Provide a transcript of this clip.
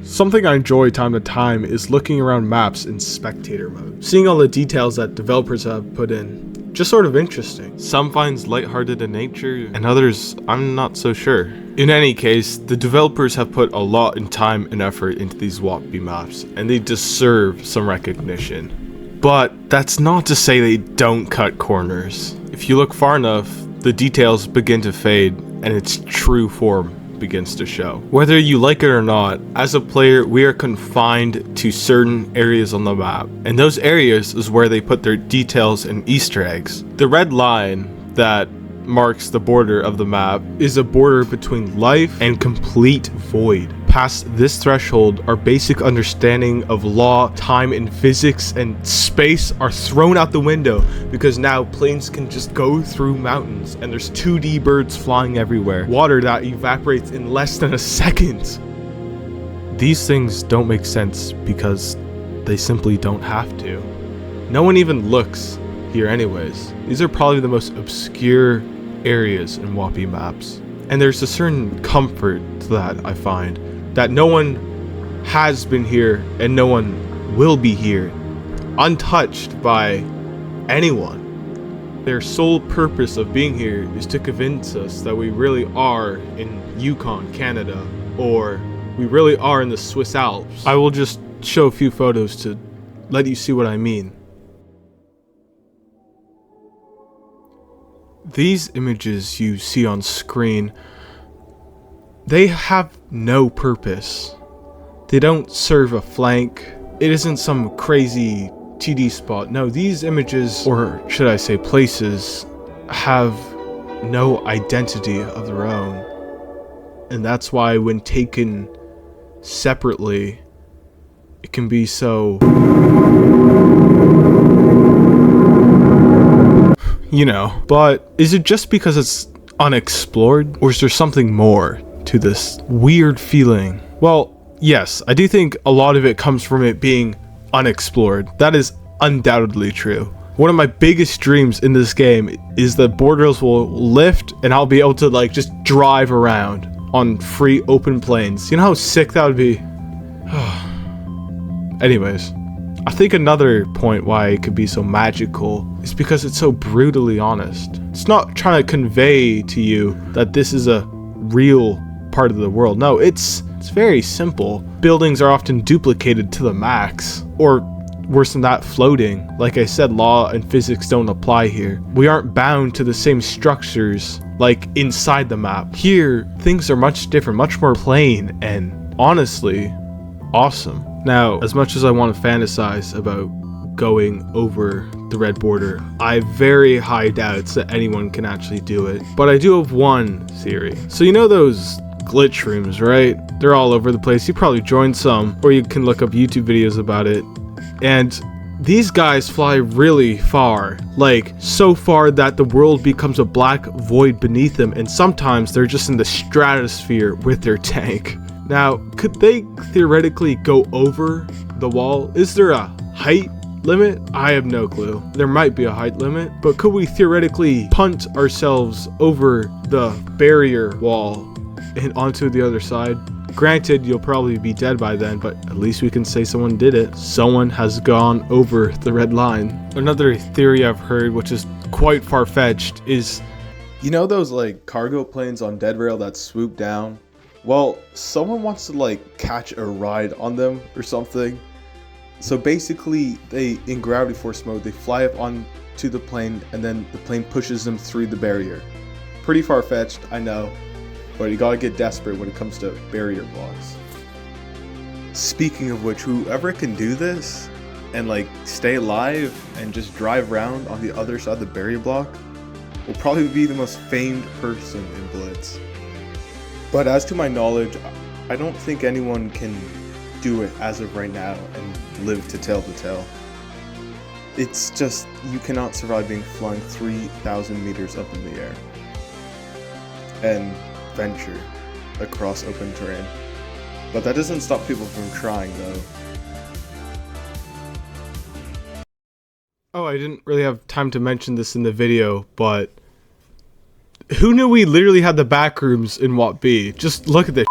Something I enjoy time to time is looking around maps in spectator mode. Seeing all the details that developers have put in, just sort of interesting. Some finds lighthearted in nature, and others I'm not so sure. In any case, the developers have put a lot in time and effort into these WoTB maps, and they deserve some recognition. But that's not to say they don't cut corners. If you look far enough, the details begin to fade, and its true form begins to show. Whether you like it or not, as a player, we are confined to certain areas on the map, and those areas is where they put their details and Easter eggs. The red line that marks the border of the map is a border between life and complete void. Past this threshold, our basic understanding of law, time, and physics and space are thrown out the window, because now planes can just go through mountains and there's 2D birds flying everywhere, water that evaporates in less than a second. These things don't make sense because they simply don't have to. No one even looks here anyways. These are probably the most obscure areas in WoTB maps, and there's a certain comfort to that I find, that no one has been here and no one will be here untouched by anyone. Their sole purpose of being here is to convince us that we really are in Yukon, Canada, or we really are in the Swiss Alps. I will just show a few photos to let you see what I mean. These images you see on screen, they have no purpose. They don't serve a flank. It isn't some crazy TD spot. No, these images, or should I say places, have no identity of their own. And that's why when taken separately, it can be so, you know. But is it just because it's unexplored, or is there something more to this weird feeling? Well, yes, I do think a lot of it comes from it being unexplored. That is undoubtedly true. One of my biggest dreams in this game is that borders will lift and I'll be able to like just drive around on free open plains. You know how sick that would be? Anyways, I think another point why it could be so magical is because it's so brutally honest. It's not trying to convey to you that this is a real part of the world. No, it's very simple. Buildings are often duplicated to the max, or worse than that, floating. Like I said, law and physics don't apply here. We aren't bound to the same structures like inside the map. Here, things are much different, much more plain, and honestly, awesome. Now, as much as I want to fantasize about going over the red border, I have very high doubts that anyone can actually do it. But I do have one theory. So you know those glitch rooms, right? They're all over the place. You probably joined some, or you can look up YouTube videos about it. And these guys fly really far, like so far that the world becomes a black void beneath them, and sometimes they're just in the stratosphere with their tank. Now, could they theoretically go over the wall? Is there a height limit? I have no clue. There might be a height limit, but could we theoretically punt ourselves over the barrier wall and onto the other side? Granted, you'll probably be dead by then, but at least we can say someone did it. Someone has gone over the red line. Another theory I've heard, which is quite far-fetched, is, you know those like cargo planes on dead rail that swoop down? Well, someone wants to like catch a ride on them or something. So basically, they, in gravity force mode, they fly up onto the plane and then the plane pushes them through the barrier. Pretty far-fetched, I know, but you gotta get desperate when it comes to barrier blocks. Speaking of which, whoever can do this and like stay alive and just drive around on the other side of the barrier block will probably be the most famed person in Blitz. But as to my knowledge, I don't think anyone can do it as of right now and live to tell the tale. It's just, you cannot survive being flung 3,000 meters up in the air and venture across open terrain. But that doesn't stop people from trying though. Oh, I didn't really have time to mention this in the video, but who knew we literally had the backrooms in WoTB? Just look at this.